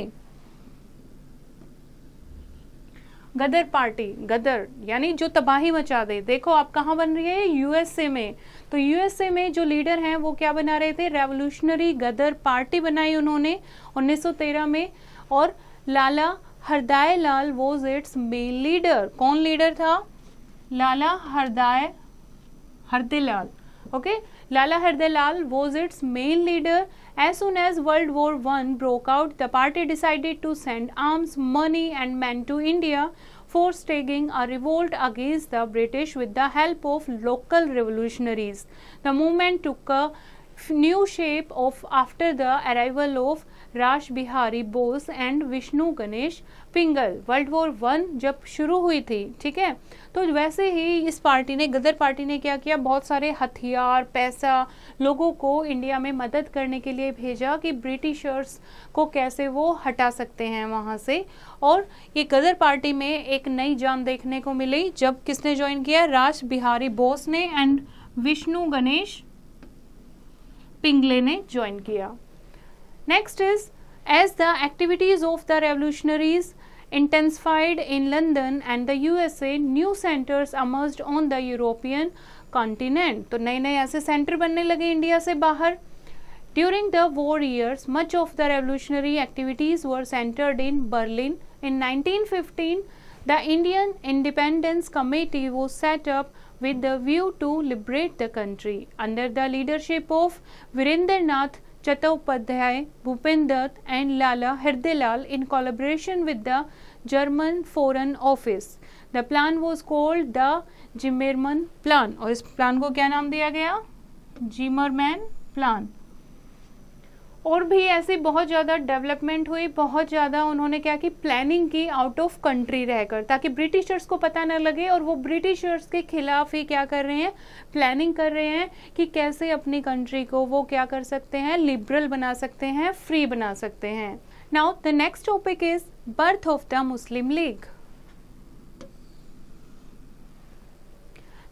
Ghadar party, Ghadar यानी जो तबाही मचा दे. देखो आप कहाँ बन रही है? USA में. तो USA में जो लीडर हैं वो क्या बना रहे थे? रेवोल्यूशनरी गदर पार्टी बनाई उन्होंने 1913 में. और लाला हरदयाल लाल वॉज इट्स मेन लीडर. कौन लीडर था? लाला Hardayal. Okay, Lala Hardayal was its main leader. As soon as World War I broke out, the party decided to send arms, money and men to India for staging a revolt against the British with the help of local revolutionaries. The movement took a new shape of after the arrival of Rash Behari Bose and Vishnu Ganesh Pingle. World war 1 जब शुरू हुई थी, ठीक है, तो वैसे ही इस party ने, गदर पार्टी ने क्या किया, बहुत सारे हथियार, पैसा लोगों को इंडिया में मदद करने के लिए भेजा कि ब्रिटिशर्स को कैसे वो हटा सकते हैं वहाँ से। और ये गदर पार्टी में एक नई जान देखने को मिली जब किसने ज्वाइन किया, राश बिहारी बोस ने एंड विष्णु गणेश पिंगले ने ज्वाइन किया। Next is, as the activities of the revolutionaries intensified in London and the USA, new centers emerged on the European continent. तो नए नए ऐसे सेंटर बनने लगे इंडिया से बाहर। During the war years, much of the revolutionary activities were centered in Berlin. In 1915, the Indian Independence Committee was set up with the view to liberate the country under the leadership of Virendranath Chattopadhyay, Bhupen Dutt and Lala Hridayalal in collaboration with the German Foreign Office. The plan was called the Zimmermann Plan और इस plan को क्या नाम दिया गया, Zimmerman plan. और भी ऐसी बहुत ज़्यादा डेवलपमेंट हुई, बहुत ज़्यादा उन्होंने क्या की, प्लानिंग की आउट ऑफ कंट्री रहकर, ताकि ब्रिटिशर्स को पता न लगे और वो ब्रिटिशर्स के खिलाफ ही क्या कर रहे हैं, प्लानिंग कर रहे हैं कि कैसे अपनी कंट्री को वो क्या कर सकते हैं, लिबरल बना सकते हैं, फ्री बना सकते हैं। Now the next topic is birth of the Muslim League.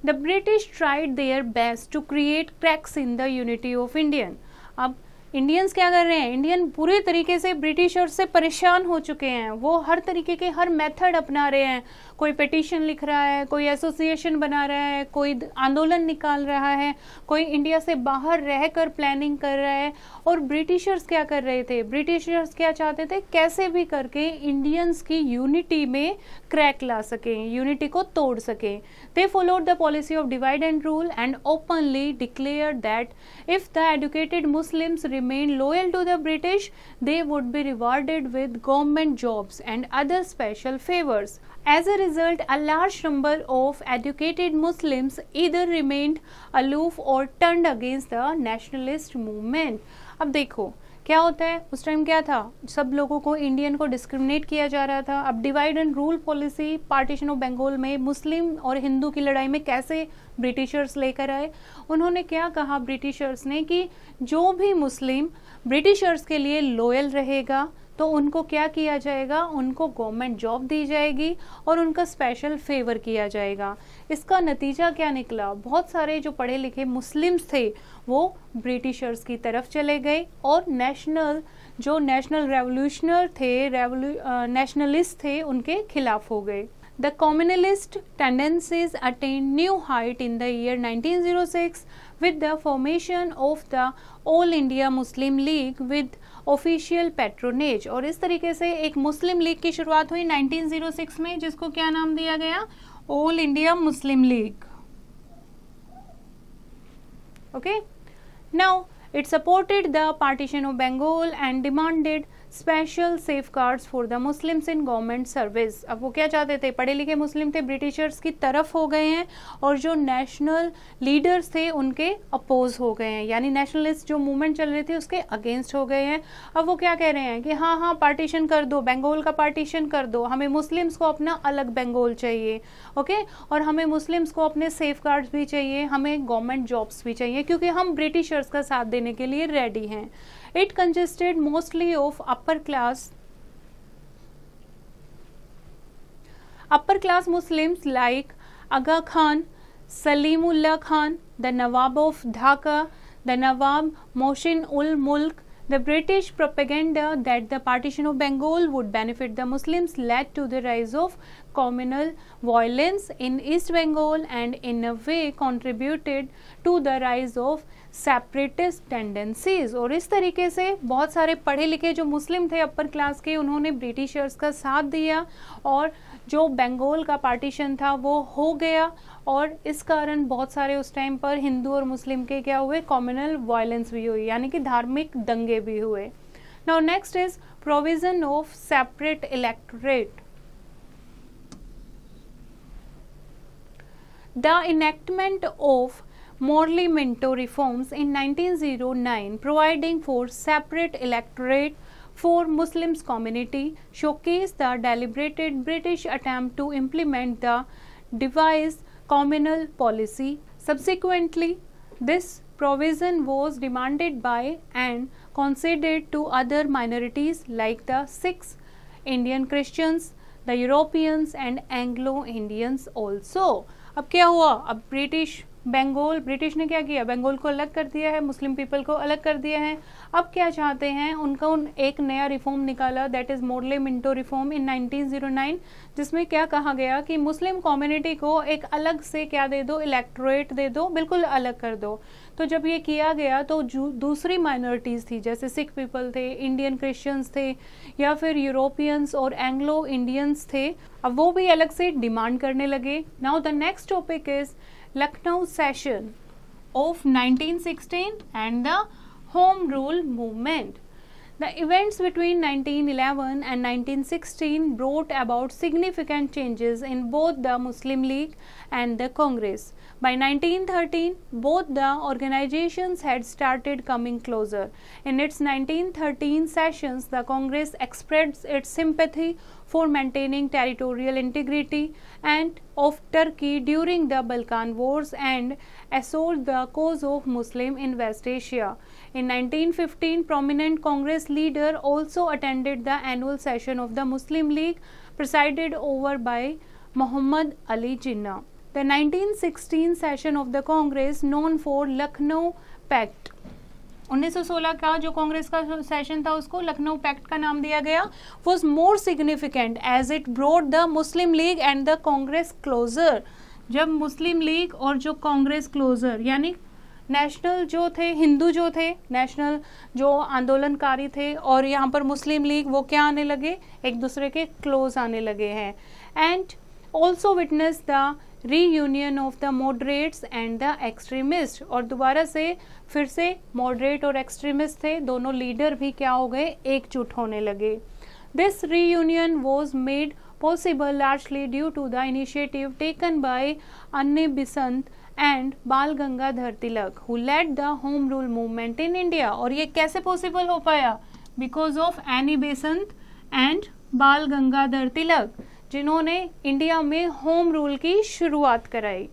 The British tried their best to create cracks in the unity of Indian. अब इंडियंस क्या कर रहे हैं, इंडियन पूरे तरीके से ब्रिटिशर्स से परेशान हो चुके हैं, वो हर तरीके के हर मेथड अपना रहे हैं। कोई पिटीशन लिख रहा है, कोई एसोसिएशन बना रहा है, कोई आंदोलन निकाल रहा है, कोई इंडिया से बाहर रहकर प्लानिंग कर रहा है। और ब्रिटिशर्स क्या कर रहे थे, ब्रिटिशर्स क्या चाहते थे, कैसे भी करके इंडियंस की यूनिटी में क्रैक ला सकें, यूनिटी को तोड़ सकें। They followed the policy of divide and rule and openly declared that if the educated Muslims remain loyal to the British, they would be rewarded with government jobs and other special favors. As a result, a large number of educated Muslims either remained aloof or turned against the nationalist movement. अब देखो क्या होता है, उस time क्या था, सब लोगों को, इंडियन को डिस्क्रिमिनेट किया जा रहा था। अब divide and rule policy, partition of Bengal में मुस्लिम और हिंदू की लड़ाई में कैसे ब्रिटिशर्स लेकर आए, उन्होंने क्या कहा ब्रिटिशर्स ने कि जो भी मुस्लिम ब्रिटिशर्स के लिए लॉयल रहेगा तो उनको क्या किया जाएगा, उनको गवर्नमेंट जॉब दी जाएगी और उनका स्पेशल फेवर किया जाएगा। इसका नतीजा क्या निकला, बहुत सारे जो पढ़े लिखे मुस्लिम्स थे वो ब्रिटिशर्स की तरफ चले गए और जो नेशनल रेवोल्यूशनर थे, नेशनलिस्ट थे, उनके खिलाफ हो गए। The communalist tendencies attained new height in the year 1906 with the formation of the All India Muslim League with official patronage। और इस तरीके से एक मुस्लिम लीग की शुरुआत हुई 1906 में, जिसको क्या नाम दिया गया, all India Muslim league. Okay, now it supported the partition of Bengal and demanded special safeguards for the Muslims in government service। अब वो क्या चाहते थे, पढ़े लिखे मुस्लिम थे, ब्रिटिशर्स की तरफ हो गए हैं और जो नेशनल लीडर्स थे उनके अपोज हो गए हैं, यानी नेशनलिस्ट जो मूवमेंट चल रही थी उसके अगेंस्ट हो गए हैं। अब वो क्या कह रहे हैं कि हाँ हाँ पार्टीशन कर दो, बंगाल का पार्टीशन कर दो, हमें मुस्लिम्स को अपना अलग बंगाल चाहिए, ओके, और हमें मुस्लिम्स को अपने सेफ गार्ड्स भी चाहिए, हमें गवर्नमेंट जॉब्स भी चाहिए, क्योंकि हम ब्रिटिशर्स का साथ देने के लिए रेडी हैं। It consisted mostly of upper class Muslims like Aga Khan, Salimullah Khan, the Nawab of Dhaka, the Nawab Mohsin ul Mulk. The British propaganda that the partition of Bengal would benefit the Muslims led to the rise of communal violence in East Bengal and in a way contributed to the rise of separatist tendencies. और इस तरीके से बहुत सारे पढ़े लिखे जो मुस्लिम थे अपर क्लास के, उन्होंने ब्रिटिशर्स का साथ दिया और जो बंगाल का पार्टीशन था वो हो गया और इस कारण बहुत सारे उस टाइम पर हिंदू और मुस्लिम के क्या हुए, कम्युनल वायलेंस भी हुई, यानी कि धार्मिक दंगे भी हुए। Now next is provision of separate electorate. The enactment of Morley Minto reforms in 1909, providing for separate electorate for Muslims community, showcase the deliberated British attempt to implement the devised communal policy. Subsequently, this provision was demanded by and conceded to other minorities like the Sikhs, Indian Christians, the Europeans and Anglo-Indians also. अब क्या हुआ, अब British ने क्या किया, बंगाल को अलग कर दिया है, मुस्लिम पीपल को अलग कर दिया है. अब क्या चाहते हैं, उनका एक नया रिफॉर्म निकाला, that is Morley Minto reform in 1909, जिसमें क्या कहा गया कि मुस्लिम कम्युनिटी को एक अलग से क्या दे दो, इलेक्टोरेट दे दो, बिल्कुल अलग कर दो. तो जब ये किया गया तो दूसरी माइनॉरिटीज़ थी, जैसे सिख पीपल थे, इंडियन क्रिश्चियंस थे या फिर यूरोपियंस और एंग्लो इंडियंस थे, अब वो भी अलग से डिमांड करने लगे. Now the next topic is Lucknow session of 1916 and the Home Rule movement. The events between 1911 and 1916 brought about significant changes in both the Muslim League and the Congress. By 1913, both the organizations had started coming closer. In its 1913 sessions, the Congress expressed its sympathy for maintaining territorial integrity and of Turkey during the Balkan Wars and assault the cause of Muslim in West Asia. In 1915, prominent Congress leader also attended the annual session of the Muslim League, presided over by Muhammad Ali Jinnah. The 1916 session of the Congress, known for Lucknow Pact, 1916 का जो कांग्रेस का session था उसको Lucknow pact का नाम दिया गया, was more significant as it brought the Muslim League and the Congress closer. जब मुस्लिम लीग और जो कांग्रेस क्लोजर, यानी नेशनल जो थे, हिंदू जो थे, नेशनल जो आंदोलनकारी थे, और यहाँ पर मुस्लिम लीग, वो क्या आने लगे, एक दूसरे के क्लोज आने लगे हैं. And also witness the reunion of the moderates and the extremist, और दोबारा से फिर से मॉडरेट और एक्सट्रीमिस्ट थे, दोनों लीडर भी क्या हो गए, एकजुट होने लगे. This reunion was made possible largely due to the initiative taken by Annie Besant and Bal Gangadhar Tilak, who led the home rule movement in India. और ये कैसे पॉसिबल हो पाया, because of Annie Besant and Bal Gangadhar तिलक, जिन्होंने इंडिया में होम रूल की शुरुआत कराई.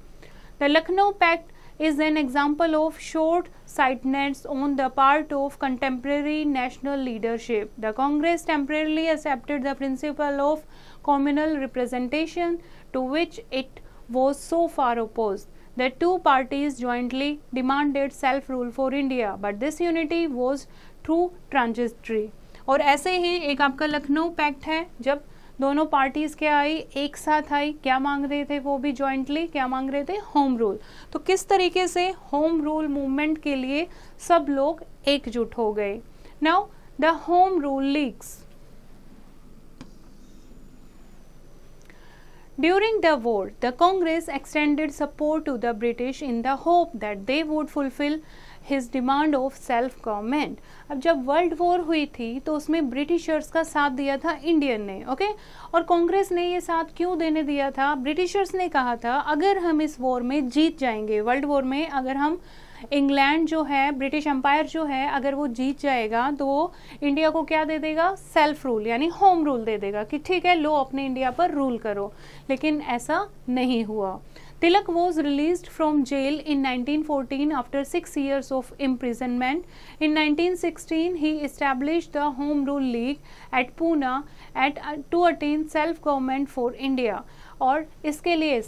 The Lucknow pact is an example of short-sightedness on the part of contemporary national leadership. The Congress temporarily accepted the principle of communal representation, to which it was so far opposed. The two parties jointly demanded self-rule for India, but this unity was too transitory. और ऐसे ही एक आपका Lucknow pact है, जब दोनों parties क्या आई, एक साथ आई, क्या मांग रहे थे, वो भी जॉइंटली क्या मांग रहे थे, होम रूल. तो किस तरीके से होम रूल मूवमेंट के लिए सब लोग एकजुट हो गए. Now the home rule leagues. During the war, the Congress extended support to the British in the hope that they would fulfill his demand of self government. अब जब वर्ल्ड वॉर हुई थी तो उसमें ब्रिटिशर्स का साथ दिया था इंडियन ने, ओके. और कांग्रेस ने ये साथ क्यों देने दिया था, ब्रिटिशर्स ने कहा था अगर हम इस वॉर में जीत जाएंगे, वर्ल्ड वॉर में अगर हम, इंग्लैंड जो है, ब्रिटिश एम्पायर जो है, अगर वो जीत जाएगा तो वो इंडिया को क्या दे देगा, सेल्फ रूल यानी होम रूल दे देगा, कि ठीक है लो अपने इंडिया पर रूल करो. लेकिन ऐसा नहीं हुआ. Tilak was released from jail in 1914 after 6 years of imprisonment. In 1916, he established the Home Rule League at Pune to attain self-government for India. और इसके लिए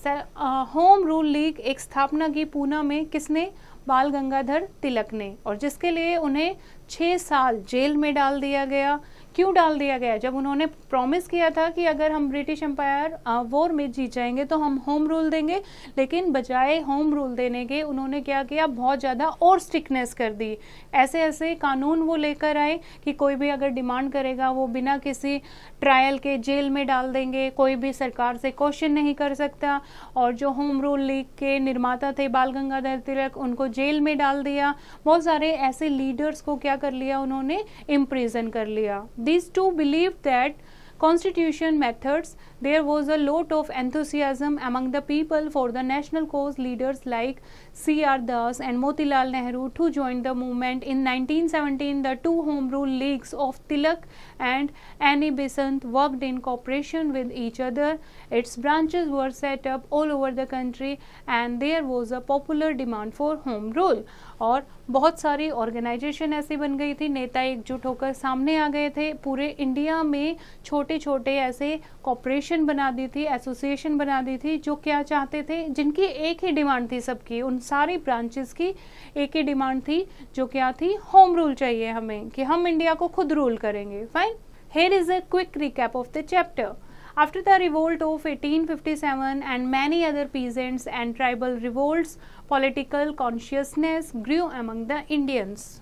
होम रूल लीग एक स्थापना की पूना में, किसने, बाल गंगाधर तिलक ने, और जिसके लिए उन्हें 6 साल जेल में डाल दिया गया. क्यों डाल दिया गया, जब उन्होंने प्रॉमिस किया था कि अगर हम ब्रिटिश एम्पायर वॉर में जीत जाएंगे तो हम होम रूल देंगे, लेकिन बजाय होम रूल देने के उन्होंने क्या किया, बहुत ज़्यादा और स्ट्रिक्टनेस कर दी. ऐसे ऐसे कानून वो लेकर आए कि कोई भी अगर डिमांड करेगा वो बिना किसी ट्रायल के जेल में डाल देंगे, कोई भी सरकार से क्वेश्चन नहीं कर सकता. और जो होम रूल लीग के निर्माता थे बाल गंगाधर तिलक, उनको जेल में डाल दिया. बहुत सारे ऐसे लीडर्स को क्या कर लिया उन्होंने, इम्प्रिजन कर लिया. These two believed that constitution methods. There was a lot of enthusiasm among the people for the national cause. Leaders like C.R. Das and Motilal Nehru to join the movement. In 1917, the two Home Rule Leagues of Tilak and Annie Besant worked in cooperation with each other. Its branches were set up all over the country and there was a popular demand for Home Rule. और बहुत सारी organisation ऐसी बन गई थी, नेता एकजुट होकर सामने आ गए थे, पूरे इंडिया में छोटे छोटे ऐसे कॉर्पोरेशन बना दी थी, एसोसिएशन बना दी थी, जो क्या चाहते थे, जिनकी एक ही डिमांड थी सबकी, उन सारी ब्रांचेस की एक ही डिमांड थी, जो क्या थी, होम रूल चाहिए हमें, कि हम इंडिया को खुद रूल करेंगे. Fine. Here is a quick recap of the chapter. After the revolt of 1857 and many other peasants and tribal revolts, political consciousness grew among the Indians.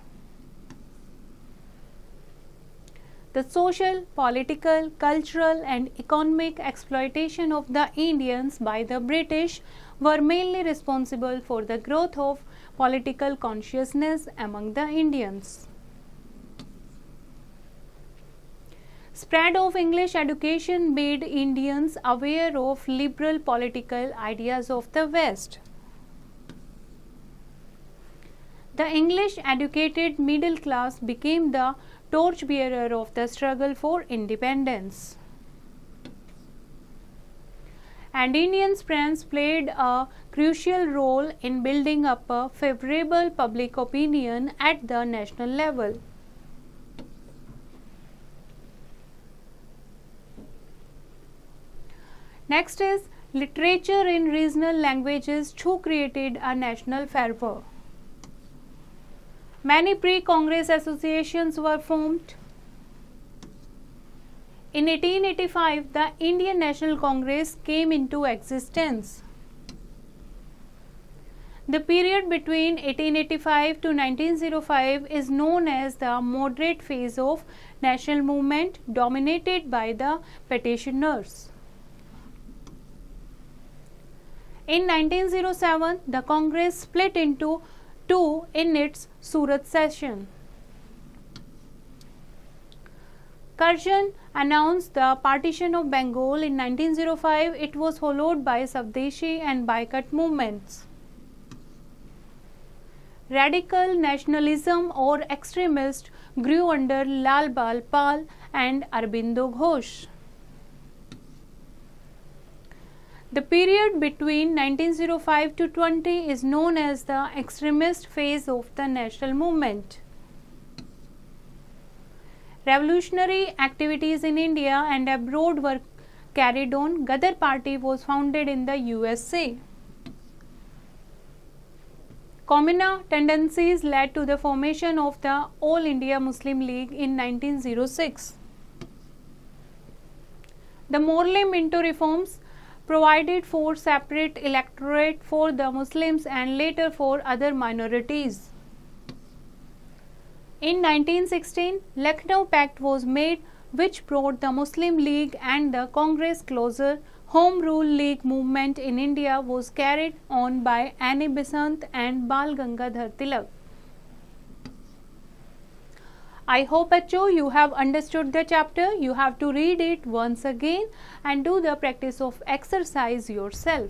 The social, political, cultural and economic exploitation of the Indians by the British were mainly responsible for the growth of political consciousness among the Indians. Spread of English education made Indians aware of liberal political ideas of the West. The English educated middle class became the torchbearer of the struggle for independence. And Indian friends played a crucial role in building up a favorable public opinion at the national level. Next is literature in regional languages who created a national fervor. Many pre-Congress associations were formed. In 1885, the Indian National Congress came into existence. The period between 1885 to 1905 is known as the moderate phase of national movement, dominated by the petitioners. In 1907, the Congress split into two in its Surat session. Curzon announced the partition of Bengal in 1905. It was followed by Swadeshi and boycott movements. Radical nationalism or extremist grew under Lal Bal Pal and Aurobindo Ghosh. The period between 1905 to 20 is known as the extremist phase of the national movement. Revolutionary activities in India and abroad were carried on. Ghadar Party was founded in the USA. Communal tendencies led to the formation of the All India Muslim League in 1906. The Morley Minto reforms provided for separate electorate for the Muslims and later for other minorities. In 1916, Lucknow Pact was made, which brought the Muslim League and the Congress closer. Home Rule League movement in India was carried on by Annie Besant and Bal Gangadhar Tilak. I hope you have understood the chapter. You have to read it once again and do the practice of exercise yourself.